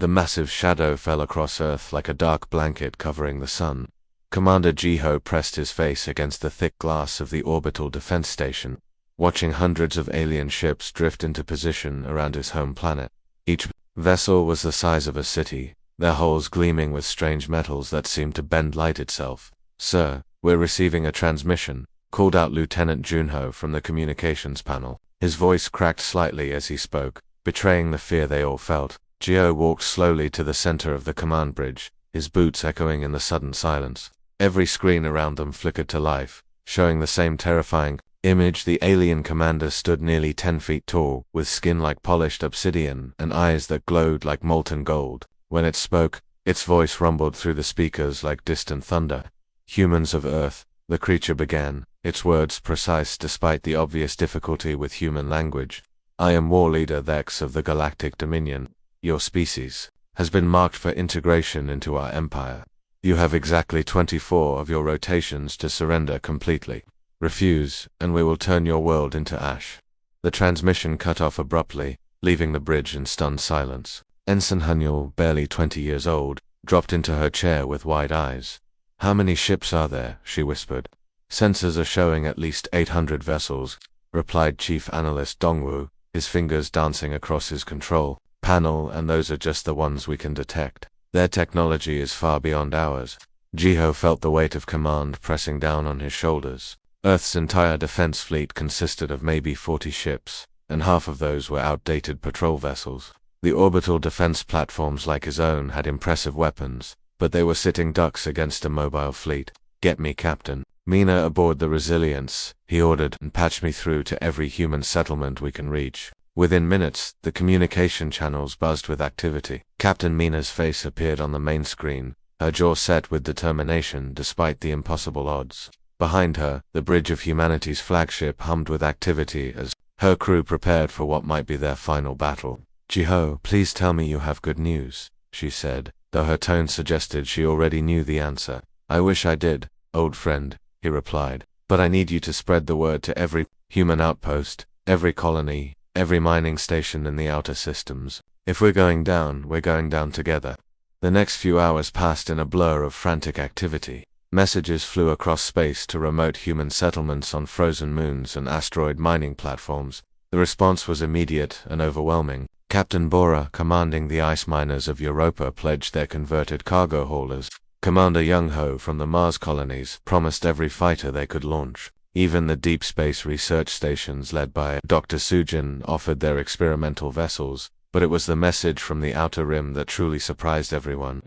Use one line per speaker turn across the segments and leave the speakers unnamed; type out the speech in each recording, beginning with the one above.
The massive shadow fell across Earth like a dark blanket covering the sun. Commander Jiho pressed his face against the thick glass of the orbital defense station, watching hundreds of alien ships drift into position around his home planet. Each vessel was the size of a city, their hulls gleaming with strange metals that seemed to bend light itself. "Sir, we're receiving a transmission," called out Lieutenant Junho from the communications panel. His voice cracked slightly as he spoke, betraying the fear they all felt. Gio walked slowly to the center of the command bridge, his boots echoing in the sudden silence. Every screen around them flickered to life, showing the same terrifying image. The alien commander stood nearly 10 feet tall, with skin like polished obsidian and eyes that glowed like molten gold. When it spoke, its voice rumbled through the speakers like distant thunder. "Humans of Earth," the creature began, its words precise despite the obvious difficulty with human language. "I am War Leader Thex of the Galactic Dominion. Your species has been marked for integration into our empire. You have exactly 24 of your rotations to surrender completely. Refuse, and we will turn your world into ash." The transmission cut off abruptly, leaving the bridge in stunned silence. Ensign Hunyul, barely 20 years old, dropped into her chair with wide eyes. "How many ships are there?" she whispered. "Sensors are showing at least 800 vessels," replied Chief Analyst Dongwu, his fingers dancing across his control panel, "and those are just the ones we can detect. Their technology is far beyond ours." Jiho felt the weight of command pressing down on his shoulders. Earth's entire defense fleet consisted of maybe 40 ships, and half of those were outdated patrol vessels. The orbital defense platforms like his own had impressive weapons, but they were sitting ducks against a mobile fleet. "Get me Captain Mina aboard the Resilience," he ordered, "and patch me through to every human settlement we can reach." Within minutes, the communication channels buzzed with activity. Captain Mina's face appeared on the main screen, her jaw set with determination despite the impossible odds. Behind her, the bridge of humanity's flagship hummed with activity as her crew prepared for what might be their final battle. "Jiho, please tell me you have good news," she said, though her tone suggested she already knew the answer. "I wish I did, old friend," he replied, "but I need you to spread the word to every human outpost, every colony, every mining station in the outer systems. If we're going down together." The next few hours passed in a blur of frantic activity. Messages flew across space to remote human settlements on frozen moons and asteroid mining platforms. The response was immediate and overwhelming. Captain Bora, commanding the ice miners of Europa, pledged their converted cargo haulers. Commander Young-ho from the Mars colonies promised every fighter they could launch. Even the deep space research stations led by Dr. Sujin offered their experimental vessels, but it was the message from the outer rim that truly surprised everyone.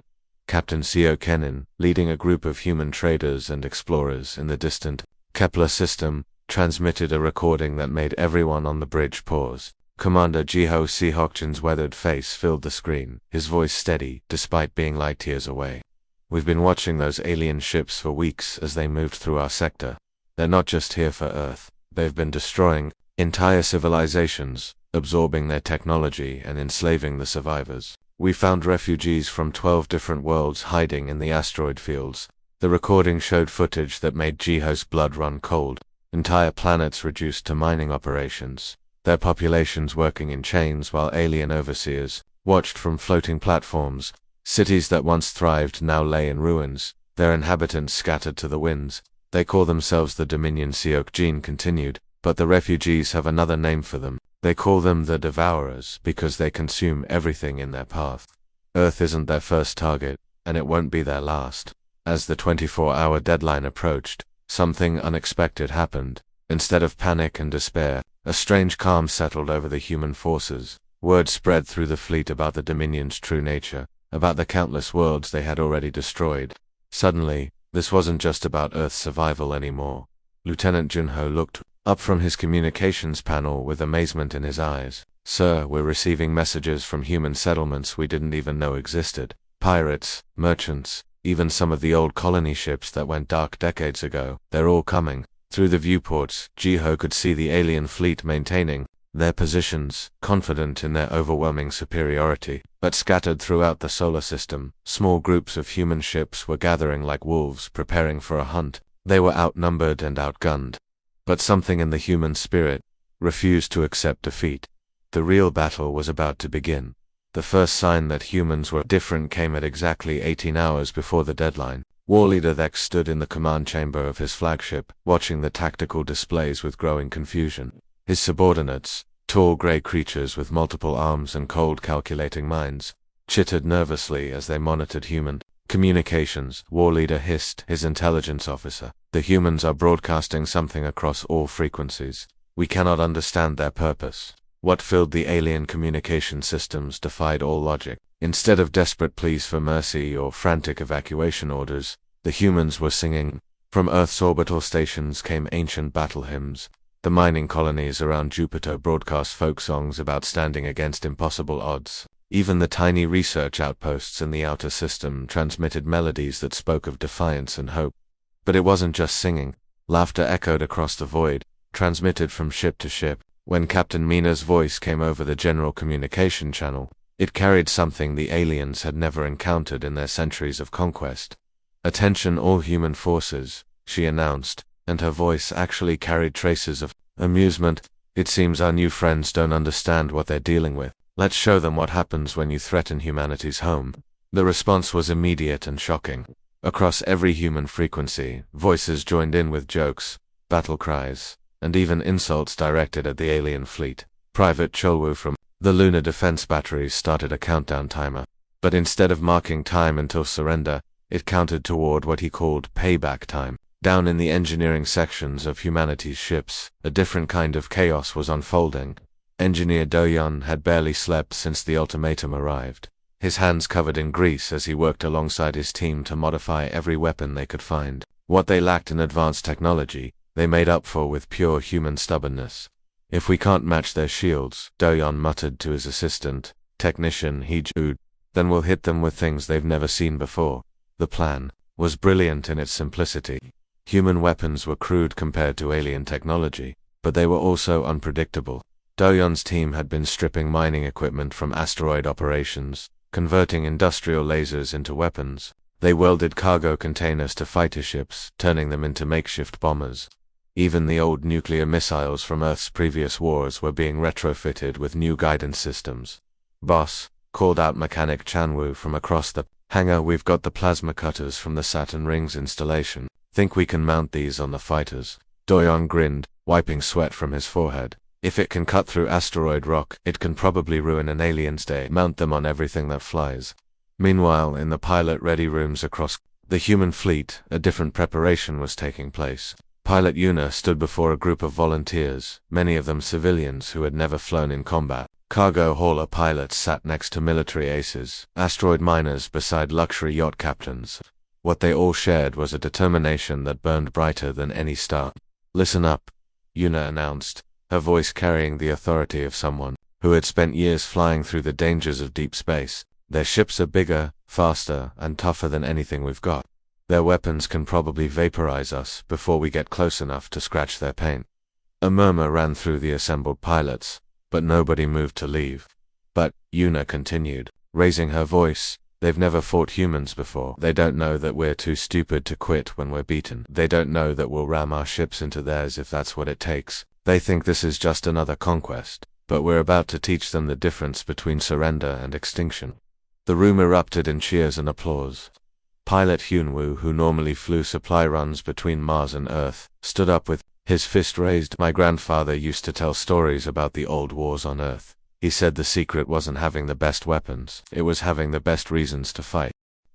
Captain Seo Kenin, leading a group of human traders and explorers in the distant Kepler system, transmitted a recording that made everyone on the bridge pause. Commander Jiho Sehokjin's weathered face filled the screen, his voice steady despite being light years away. "We've been watching those alien ships for weeks as they moved through our sector. They're not just here for Earth. They've been destroying entire civilizations, absorbing their technology and enslaving the survivors. We found refugees from 12 different worlds hiding in the asteroid fields." The recording showed footage that made Jiho's blood run cold. Entire planets reduced to mining operations, their populations working in chains while alien overseers watched from floating platforms. Cities that once thrived now lay in ruins, their inhabitants scattered to the winds. "They call themselves the Dominion," Seokjin continued, "but the refugees have another name for them. They call them the Devourers because they consume everything in their path. Earth isn't their first target, and it won't be their last." As the 24-hour deadline approached, something unexpected happened. Instead of panic and despair, a strange calm settled over the human forces. Word spread through the fleet about the Dominion's true nature, about the countless worlds they had already destroyed. Suddenly, this wasn't just about Earth's survival anymore. Lieutenant Junho looked up from his communications panel with amazement in his eyes. "Sir, we're receiving messages from human settlements we didn't even know existed. Pirates, merchants, even some of the old colony ships that went dark decades ago. They're all coming." Through the viewports, Jiho could see the alien fleet maintaining their positions, confident in their overwhelming superiority. But scattered throughout the solar system, small groups of human ships were gathering like wolves preparing for a hunt. They were outnumbered and outgunned. But something in the human spirit refused to accept defeat. The real battle was about to begin. The first sign that humans were different came at exactly 18 hours before the deadline. War Leader Vex stood in the command chamber of his flagship, watching the tactical displays with growing confusion. His subordinates, tall gray creatures with multiple arms and cold calculating minds, chittered nervously as they monitored human communications. War Leader hissed, his intelligence officer. The humans are broadcasting something across all frequencies. We cannot understand their purpose. What filled the alien communication systems defied all logic. Instead of desperate pleas for mercy or frantic evacuation orders, the humans were singing. From Earth's orbital stations came ancient battle hymns. The mining colonies around Jupiter broadcast folk songs about standing against impossible odds. Even the tiny research outposts in the outer system transmitted melodies that spoke of defiance and hope. But it wasn't just singing. Laughter echoed across the void, transmitted from ship to ship. When Captain Mina's voice came over the general communication channel, it carried something the aliens had never encountered in their centuries of conquest. "Attention all human forces," she announced, and her voice actually carried traces of amusement. "It seems our new friends don't understand what they're dealing with. Let's show them what happens when you threaten humanity's home." The response was immediate and shocking. Across every human frequency, voices joined in with jokes, battle cries, and even insults directed at the alien fleet. Private Cholwu from the Lunar Defense Batteries started a countdown timer. But instead of marking time until surrender, it counted toward what he called payback time. Down in the engineering sections of humanity's ships, a different kind of chaos was unfolding. Engineer Do-yeon had barely slept since the ultimatum arrived. His hands covered in grease as he worked alongside his team to modify every weapon they could find. What they lacked in advanced technology, they made up for with pure human stubbornness. "If we can't match their shields," Do-yeon muttered to his assistant, technician Hee-ju, "then we'll hit them with things they've never seen before." The plan was brilliant in its simplicity. Human weapons were crude compared to alien technology, but they were also unpredictable. Do-yeon's team had been stripping mining equipment from asteroid operations, converting industrial lasers into weapons. They welded cargo containers to fighter ships, turning them into makeshift bombers. Even the old nuclear missiles from Earth's previous wars were being retrofitted with new guidance systems. "Boss," called out Mechanic Chanwoo from across the hangar, "we've got the plasma cutters from the Saturn Rings installation. Think we can mount these on the fighters?" Do-yeon grinned, wiping sweat from his forehead. "If it can cut through asteroid rock, it can probably ruin an alien's day. Mount them on everything that flies." Meanwhile, in the pilot-ready rooms across the human fleet, a different preparation was taking place. Pilot Yuna stood before a group of volunteers, many of them civilians who had never flown in combat. Cargo hauler pilots sat next to military aces, asteroid miners beside luxury yacht captains. What they all shared was a determination that burned brighter than any star. "Listen up," Yuna announced, her voice carrying the authority of someone who had spent years flying through the dangers of deep space. "Their ships are bigger, faster, and tougher than anything we've got. Their weapons can probably vaporize us before we get close enough to scratch their paint." A murmur ran through the assembled pilots, but nobody moved to leave. "But," Yuna continued, raising her voice, "they've never fought humans before. They don't know that we're too stupid to quit when we're beaten. They don't know that we'll ram our ships into theirs if that's what it takes. They think this is just another conquest, but we're about to teach them the difference between surrender and extinction." The room erupted in cheers and applause. Pilot Hyunwoo, who normally flew supply runs between Mars and Earth, stood up with his fist raised. "My grandfather used to tell stories about the old wars on Earth. He said the secret wasn't having the best weapons, it was having the best reasons to fight."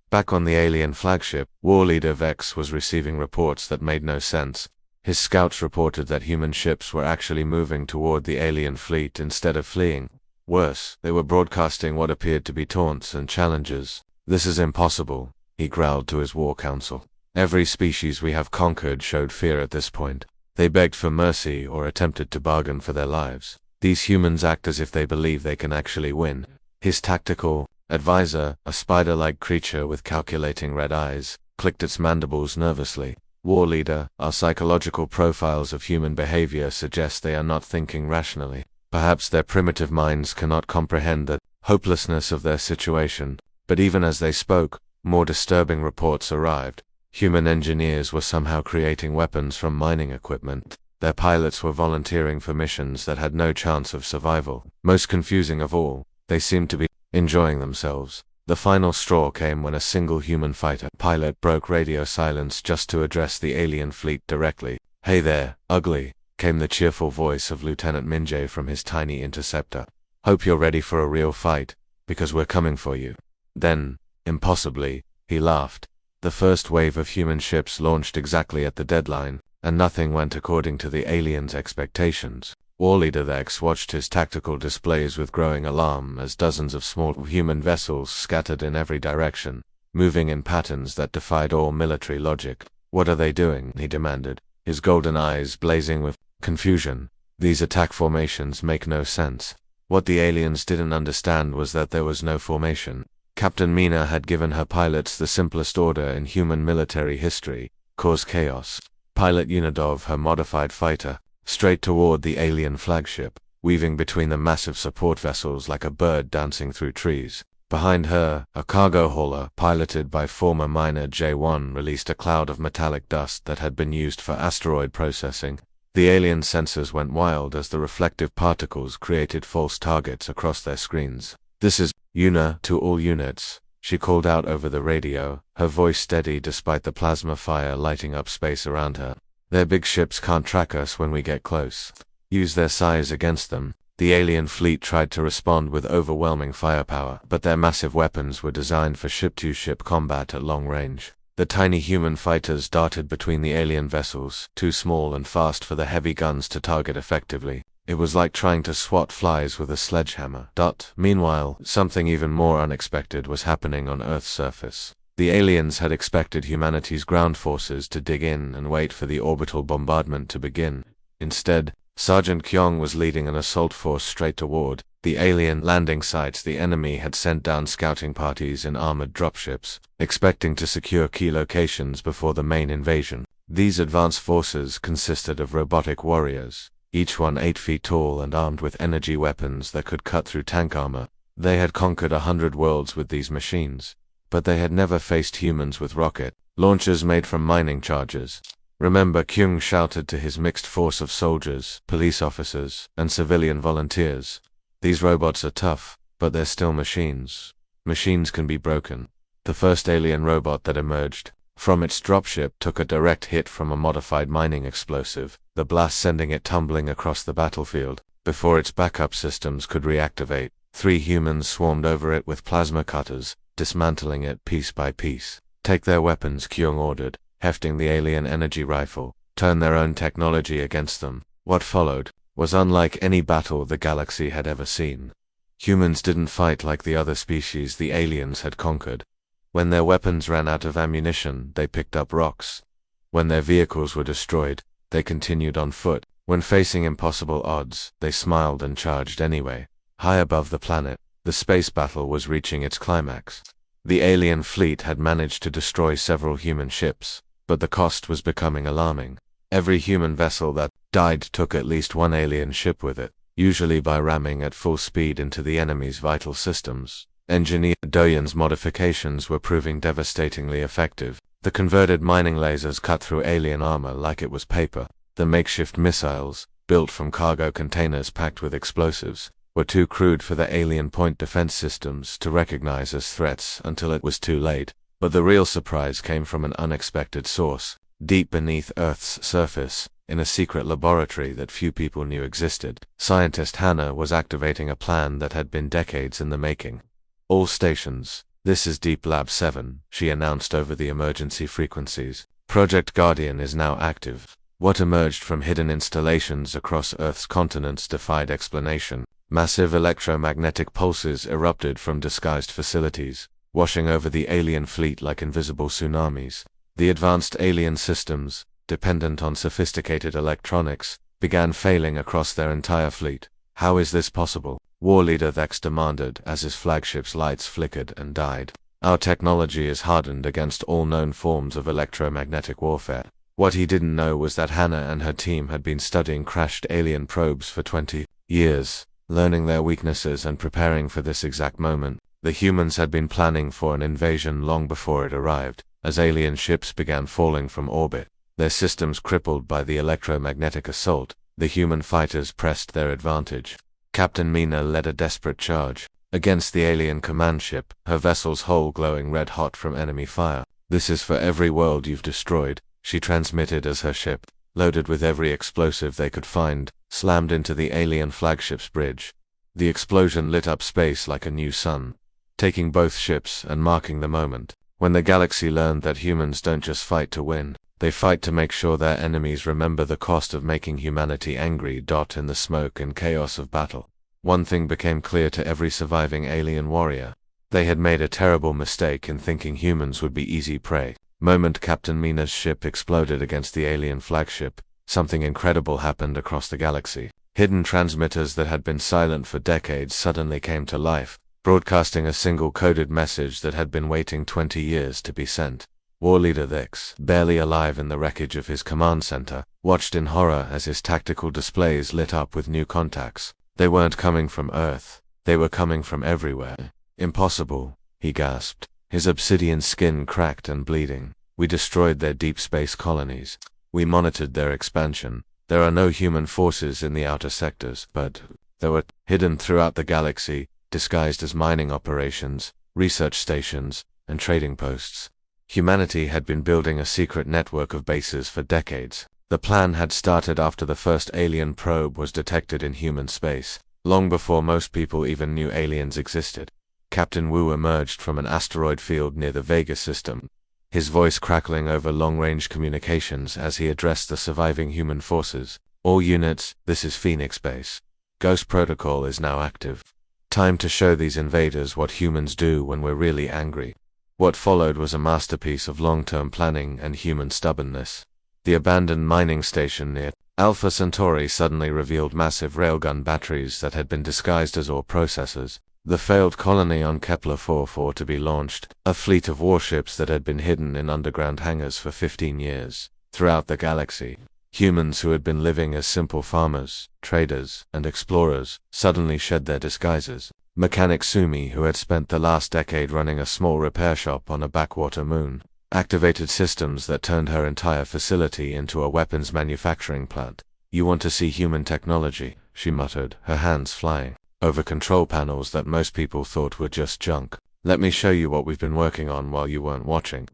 Back on the alien flagship, War Leader Vex was receiving reports that made no sense. His scouts reported that human ships were actually moving toward the alien fleet instead of fleeing. Worse, they were broadcasting what appeared to be taunts and challenges. "This is impossible," he growled to his war council. "Every species we have conquered showed fear at this point. They begged for mercy or attempted to bargain for their lives. These humans act as if they believe they can actually win." His tactical advisor, a spider-like creature with calculating red eyes, clicked its mandibles nervously. "War Leader, our psychological profiles of human behavior suggest they are not thinking rationally. Perhaps their primitive minds cannot comprehend the hopelessness of their situation." But even as they spoke, more disturbing reports arrived. Human engineers were somehow creating weapons from mining equipment. Their pilots were volunteering for missions that had no chance of survival. Most confusing of all, they seemed to be enjoying themselves. The final straw came when a single human fighter pilot broke radio silence just to address the alien fleet directly. "Hey there, ugly," came the cheerful voice of Lieutenant Minjay from his tiny interceptor. "Hope you're ready for a real fight, because we're coming for you." Then, impossibly, he laughed. The first wave of human ships launched exactly at the deadline, and nothing went according to the aliens' expectations. War Leader Vex watched his tactical displays with growing alarm as dozens of small human vessels scattered in every direction, moving in patterns that defied all military logic. "What are they doing?" he demanded, his golden eyes blazing with confusion. "These attack formations make no sense." What the aliens didn't understand was that there was no formation. Captain Mina had given her pilots the simplest order in human military history: cause chaos. Pilot Unidov, her modified fighter, straight toward the alien flagship, weaving between the massive support vessels like a bird dancing through trees. Behind her, a cargo hauler, piloted by former miner J1, released a cloud of metallic dust that had been used for asteroid processing. The alien sensors went wild as the reflective particles created false targets across their screens. "This is Una to all units," she called out over the radio, her voice steady despite the plasma fire lighting up space around her. "Their big ships can't track us when we get close. Use their size against them." The alien fleet tried to respond with overwhelming firepower, but their massive weapons were designed for ship-to-ship combat at long range. The tiny human fighters darted between the alien vessels, too small and fast for the heavy guns to target effectively. It was like trying to swat flies with a sledgehammer. Meanwhile, something even more unexpected was happening on Earth's surface. The aliens had expected humanity's ground forces to dig in and wait for the orbital bombardment to begin. Instead, Sergeant Kyong was leading an assault force straight toward the alien landing sites. The enemy had sent down scouting parties in armored dropships, expecting to secure key locations before the main invasion. These advanced forces consisted of robotic warriors, each one 8 feet tall and armed with energy weapons that could cut through tank armor. They had conquered 100 worlds with these machines, but they had never faced humans with rocket launchers made from mining charges. "Remember," Kyung shouted to his mixed force of soldiers, police officers, and civilian volunteers. "These robots are tough, but they're still machines. Machines can be broken." The first alien robot that emerged from its dropship took a direct hit from a modified mining explosive, the blast sending it tumbling across the battlefield. Before its backup systems could reactivate, 3 humans swarmed over it with plasma cutters, dismantling it piece by piece. "Take their weapons," Kyung ordered, hefting the alien energy rifle. "Turn their own technology against them." What followed was unlike any battle the galaxy had ever seen. Humans didn't fight like the other species the aliens had conquered. When their weapons ran out of ammunition, they picked up rocks. When their vehicles were destroyed, they continued on foot. When facing impossible odds, they smiled and charged anyway. High above the planet, the space battle was reaching its climax. The alien fleet had managed to destroy several human ships, but the cost was becoming alarming. Every human vessel that died took at least one alien ship with it, usually by ramming at full speed into the enemy's vital systems. Engineer Doyen's modifications were proving devastatingly effective. The converted mining lasers cut through alien armor like it was paper. The makeshift missiles, built from cargo containers packed with explosives, were too crude for the alien point defense systems to recognize as threats until it was too late. But the real surprise came from an unexpected source. Deep beneath Earth's surface, in a secret laboratory that few people knew existed, scientist Hannah was activating a plan that had been decades in the making. "All stations, this is Deep Lab 7, she announced over the emergency frequencies. "Project Guardian is now active." What emerged from hidden installations across Earth's continents defied explanation. Massive electromagnetic pulses erupted from disguised facilities, washing over the alien fleet like invisible tsunamis. The advanced alien systems, dependent on sophisticated electronics, began failing across their entire fleet. "How is this possible?" War Leader Vex demanded as his flagship's lights flickered and died. "Our technology is hardened against all known forms of electromagnetic warfare." What he didn't know was that Hannah and her team had been studying crashed alien probes for 20 years, learning their weaknesses and preparing for this exact moment. The humans had been planning for an invasion long before it arrived. As alien ships began falling from orbit, their systems crippled by the electromagnetic assault, the human fighters pressed their advantage. Captain Mina led a desperate charge. against the alien command ship, her vessel's hull glowing red-hot from enemy fire. "This is for every world you've destroyed," she transmitted as her ship, loaded with every explosive they could find, slammed into the alien flagship's bridge. The explosion lit up space like a new sun, taking both ships and marking the moment when the galaxy learned that humans don't just fight to win, they fight to make sure their enemies remember the cost of making humanity angry. In the smoke and chaos of battle, one thing became clear to every surviving alien warrior. They had made a terrible mistake in thinking humans would be easy prey. Moment Captain Mina's ship exploded against the alien flagship, something incredible happened across the galaxy. Hidden transmitters that had been silent for decades suddenly came to life, broadcasting a single coded message that had been waiting 20 years to be sent. War Leader Vix, barely alive in the wreckage of his command center, watched in horror as his tactical displays lit up with new contacts. They weren't coming from Earth, they were coming from everywhere. "Impossible," he gasped, his obsidian skin cracked and bleeding. "We destroyed their deep space colonies. We monitored their expansion. There are no human forces in the outer sectors, but they were hidden throughout the galaxy, disguised as mining operations, research stations, and trading posts." Humanity had been building a secret network of bases for decades. The plan had started after the first alien probe was detected in human space, long before most people even knew aliens existed. Captain Wu emerged from an asteroid field near the Vega system, his voice crackling over long-range communications as he addressed the surviving human forces. "All units, this is Phoenix Base. Ghost Protocol is now active. Time to show these invaders what humans do when we're really angry." What followed was a masterpiece of long-term planning and human stubbornness. The abandoned mining station near Alpha Centauri suddenly revealed massive railgun batteries that had been disguised as ore processors. The failed colony on Kepler 44 to be launched, a fleet of warships that had been hidden in underground hangars for 15 years. Throughout the galaxy, humans who had been living as simple farmers, traders, and explorers suddenly shed their disguises. Mechanic Sumi, who had spent the last decade running a small repair shop on a backwater moon, activated systems that turned her entire facility into a weapons manufacturing plant. "You want to see human technology," she muttered, her hands flying over control panels that most people thought were just junk. "Let me show you what we've been working on while you weren't watching."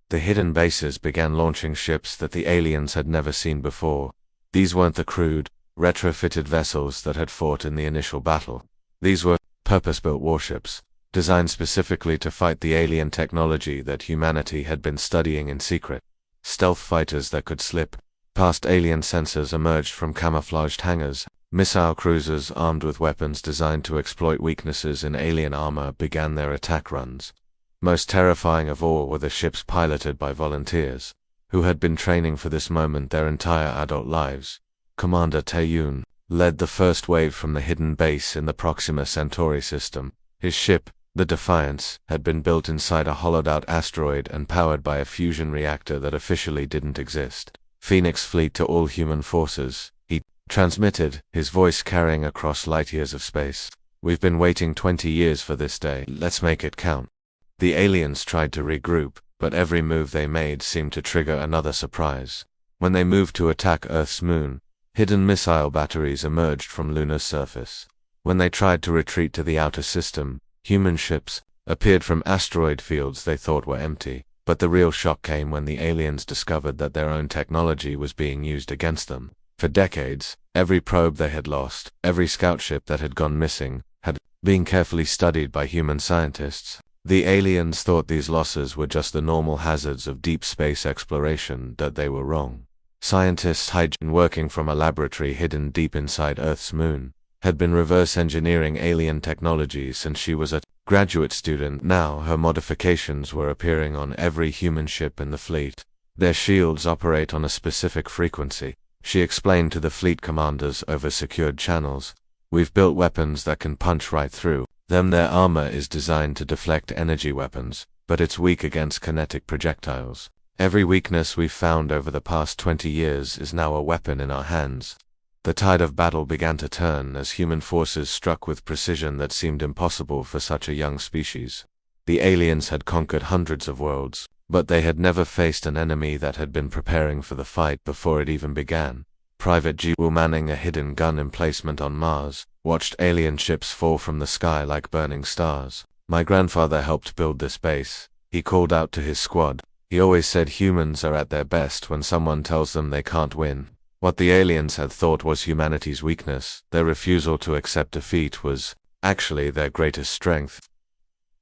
The hidden bases began launching ships that the aliens had never seen before. These weren't the crude, retrofitted vessels that had fought in the initial battle. These were purpose-built warships, designed specifically to fight the alien technology that humanity had been studying in secret. Stealth fighters that could slip past alien sensors emerged from camouflaged hangars. Missile cruisers armed with weapons designed to exploit weaknesses in alien armor began their attack runs. Most terrifying of all were the ships piloted by volunteers, who had been training for this moment their entire adult lives. Commander Taeyun led the first wave from the hidden base in the Proxima Centauri system. His ship, the Defiance, had been built inside a hollowed-out asteroid and powered by a fusion reactor that officially didn't exist. "Phoenix Fleet to all human forces," he transmitted, his voice carrying across light years of space. "We've been waiting 20 years for this day. Let's make it count." The aliens tried to regroup, but every move they made seemed to trigger another surprise. When they moved to attack Earth's moon, hidden missile batteries emerged from lunar surface. When they tried to retreat to the outer system, human ships appeared from asteroid fields they thought were empty. But the real shock came when the aliens discovered that their own technology was being used against them. For decades, every probe they had lost, every scout ship that had gone missing, had been carefully studied by human scientists. The aliens thought these losses were just the normal hazards of deep space exploration, that they were wrong. Scientists working from a laboratory hidden deep inside Earth's moon had been reverse engineering alien technology since she was a graduate student. Now her modifications were appearing on every human ship in the fleet. "Their shields operate on a specific frequency," she explained to the fleet commanders over secured channels. "We've built weapons that can punch right through them. Their armor is designed to deflect energy weapons, but it's weak against kinetic projectiles. Every weakness we've found over the past 20 years is now a weapon in our hands." The tide of battle began to turn as human forces struck with precision that seemed impossible for such a young species. The aliens had conquered hundreds of worlds, but they had never faced an enemy that had been preparing for the fight before it even began. Private G. Wu manning a hidden gun emplacement on Mars, watched alien ships fall from the sky like burning stars. My grandfather helped build this base. He called out to his squad. He always said humans are at their best when someone tells them they can't win. What the aliens had thought was humanity's weakness, their refusal to accept defeat, was actually their greatest strength.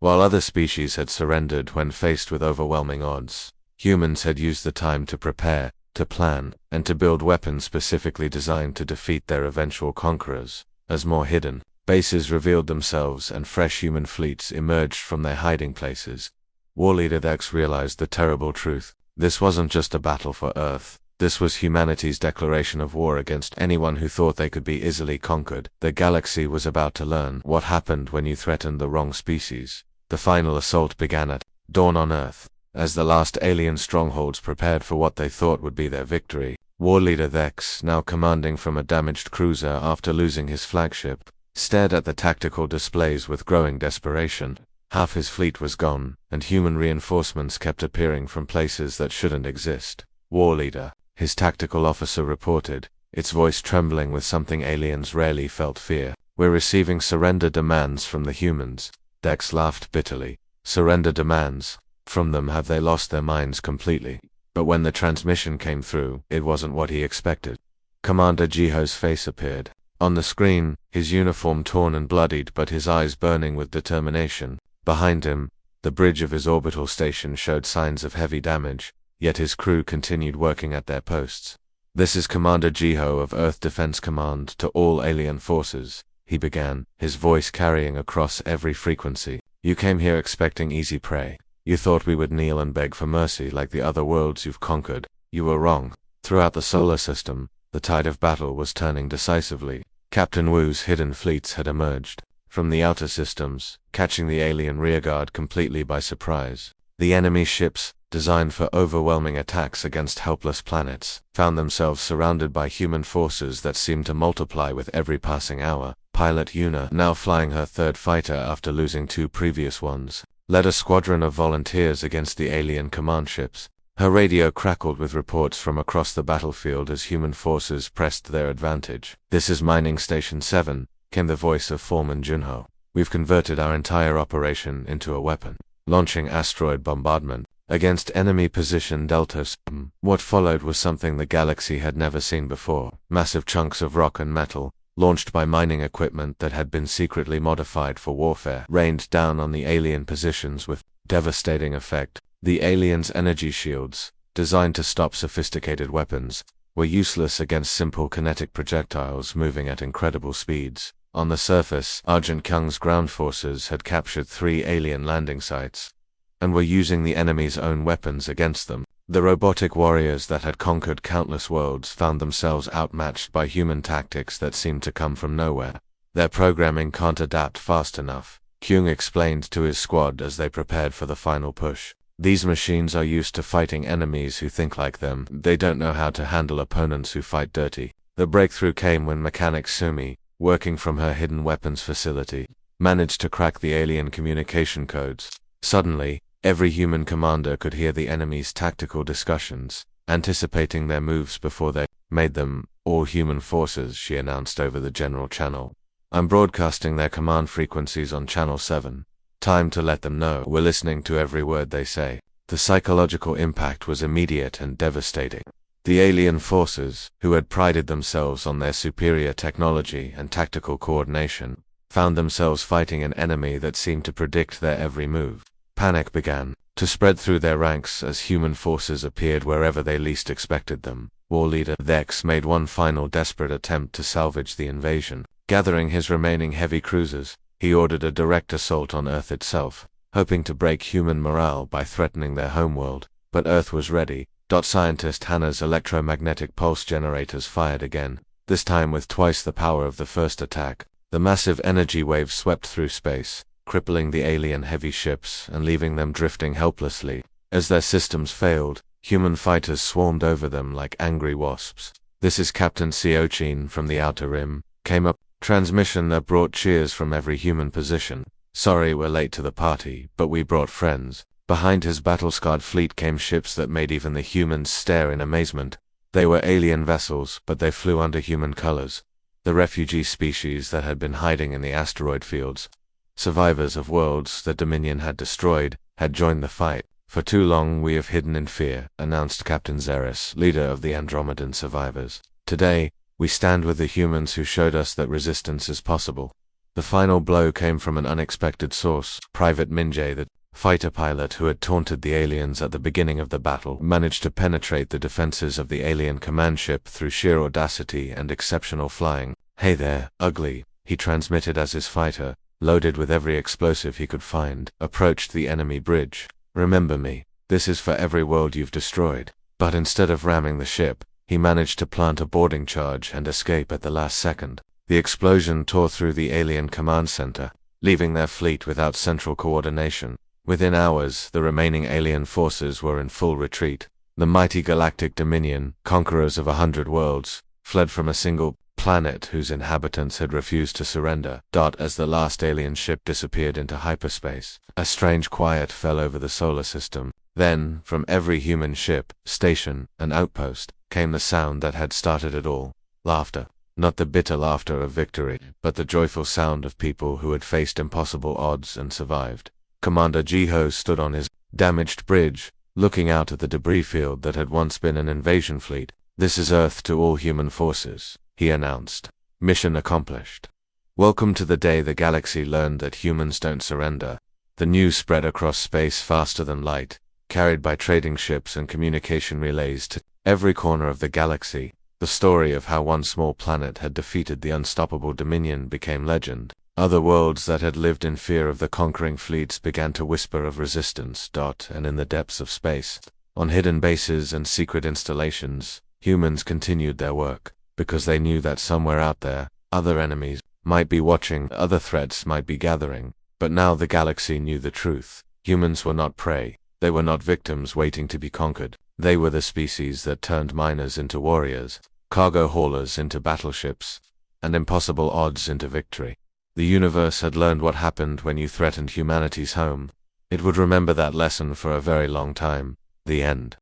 While other species had surrendered when faced with overwhelming odds, humans had used the time to prepare, to plan, and to build weapons specifically designed to defeat their eventual conquerors. As more hidden bases revealed themselves and fresh human fleets emerged from their hiding places, War Leader Dex realized the terrible truth. This wasn't just a battle for Earth. This was humanity's declaration of war against anyone who thought they could be easily conquered. The galaxy was about to learn what happened when you threatened the wrong species. The final assault began at dawn on Earth. As the last alien strongholds prepared for what they thought would be their victory, War Leader Dex, now commanding from a damaged cruiser after losing his flagship, stared at the tactical displays with growing desperation. Half his fleet was gone, and human reinforcements kept appearing from places that shouldn't exist. War Leader, his tactical officer reported, its voice trembling with something aliens rarely felt: fear. We're receiving surrender demands from the humans. Dex laughed bitterly. Surrender demands? From them? Have they lost their minds completely? But when the transmission came through, it wasn't what he expected. Commander Jiho's face appeared on the screen, his uniform torn and bloodied but his eyes burning with determination. Behind him, the bridge of his orbital station showed signs of heavy damage, yet his crew continued working at their posts. This is Commander Jiho of Earth Defense Command to all alien forces, he began, his voice carrying across every frequency. You came here expecting easy prey. You thought we would kneel and beg for mercy like the other worlds you've conquered. You were wrong. Throughout the solar system, the tide of battle was turning decisively. Captain Wu's hidden fleets had emerged from the outer systems, catching the alien rearguard completely by surprise. The enemy ships, designed for overwhelming attacks against helpless planets, found themselves surrounded by human forces that seemed to multiply with every passing hour. Pilot Yuna, now flying her third fighter after losing two previous ones, led a squadron of volunteers against the alien command ships. Her radio crackled with reports from across the battlefield as human forces pressed their advantage. This is Mining Station 7, came the voice of Foreman Junho. We've converted our entire operation into a weapon, launching asteroid bombardment against enemy position Delta 7. What followed was something the galaxy had never seen before. Massive chunks of rock and metal, launched by mining equipment that had been secretly modified for warfare, rained down on the alien positions with devastating effect. The aliens' energy shields, designed to stop sophisticated weapons, were useless against simple kinetic projectiles moving at incredible speeds. On the surface, Argent Kung's ground forces had captured 3 alien landing sites, and were using the enemy's own weapons against them. The robotic warriors that had conquered countless worlds found themselves outmatched by human tactics that seemed to come from nowhere. Their programming can't adapt fast enough, Kung explained to his squad as they prepared for the final push. These machines are used to fighting enemies who think like them. They don't know how to handle opponents who fight dirty. The breakthrough came when mechanic Sumi, working from her hidden weapons facility, managed to crack the alien communication codes. Suddenly, every human commander could hear the enemy's tactical discussions, anticipating their moves before they made them. All human forces, she announced over the general channel. I'm broadcasting their command frequencies on Channel 7. Time to let them know we're listening to every word they say. The psychological impact was immediate and devastating. The alien forces, who had prided themselves on their superior technology and tactical coordination, found themselves fighting an enemy that seemed to predict their every move. Panic began to spread through their ranks as human forces appeared wherever they least expected them. War Leader Dex made one final desperate attempt to salvage the invasion. Gathering his remaining heavy cruisers, he ordered a direct assault on Earth itself, hoping to break human morale by threatening their homeworld. But Earth was ready. Scientist Hannah's electromagnetic pulse generators fired again, this time with twice the power of the first attack. The massive energy waves swept through space, crippling the alien heavy ships and leaving them drifting helplessly. As their systems failed, human fighters swarmed over them like angry wasps. This is Captain Seochin from the Outer Rim, came up transmission that brought cheers from every human position. Sorry we're late to the party, but we brought friends. Behind his battle-scarred fleet came ships that made even the humans stare in amazement. They were alien vessels, but they flew under human colors. the refugee species that had been hiding in the asteroid fields. Survivors of worlds that Dominion had destroyed had joined the fight. "For too long we have hidden in fear," announced Captain Xeris, leader of the Andromedan survivors. "Today, we stand with the humans who showed us that resistance is possible." The final blow came from an unexpected source. Private Minjay, the fighter pilot who had taunted the aliens at the beginning of the battle, managed to penetrate the defenses of the alien command ship through sheer audacity and exceptional flying. "Hey there, ugly," he transmitted as his fighter, loaded with every explosive he could find, approached the enemy bridge. "Remember me, this is for every world you've destroyed." But instead of ramming the ship, he managed to plant a boarding charge and escape at the last second. The explosion tore through the alien command center, leaving their fleet without central coordination. Within hours, the remaining alien forces were in full retreat. The mighty Galactic Dominion, conquerors of 100 worlds, fled from a single planet whose inhabitants had refused to surrender. As the last alien ship disappeared into hyperspace, a strange quiet fell over the solar system. Then, from every human ship, station, and outpost, came the sound that had started it all. Laughter. Not the bitter laughter of victory, but the joyful sound of people who had faced impossible odds and survived. Commander Jiho stood on his damaged bridge, looking out at the debris field that had once been an invasion fleet. "This is Earth to all human forces," he announced. "Mission accomplished. Welcome to the day the galaxy learned that humans don't surrender." The news spread across space faster than light, carried by trading ships and communication relays to every corner of the galaxy. The story of how one small planet had defeated the unstoppable Dominion became legend. Other worlds that had lived in fear of the conquering fleets began to whisper of resistance. And in the depths of space, on hidden bases and secret installations, humans continued their work, because they knew that somewhere out there, other enemies might be watching, other threats might be gathering. But now the galaxy knew the truth. Humans were not prey. They were not victims waiting to be conquered. They were the species that turned miners into warriors, cargo haulers into battleships, and impossible odds into victory. The universe had learned what happened when you threatened humanity's home. It would remember that lesson for a very long time. The end.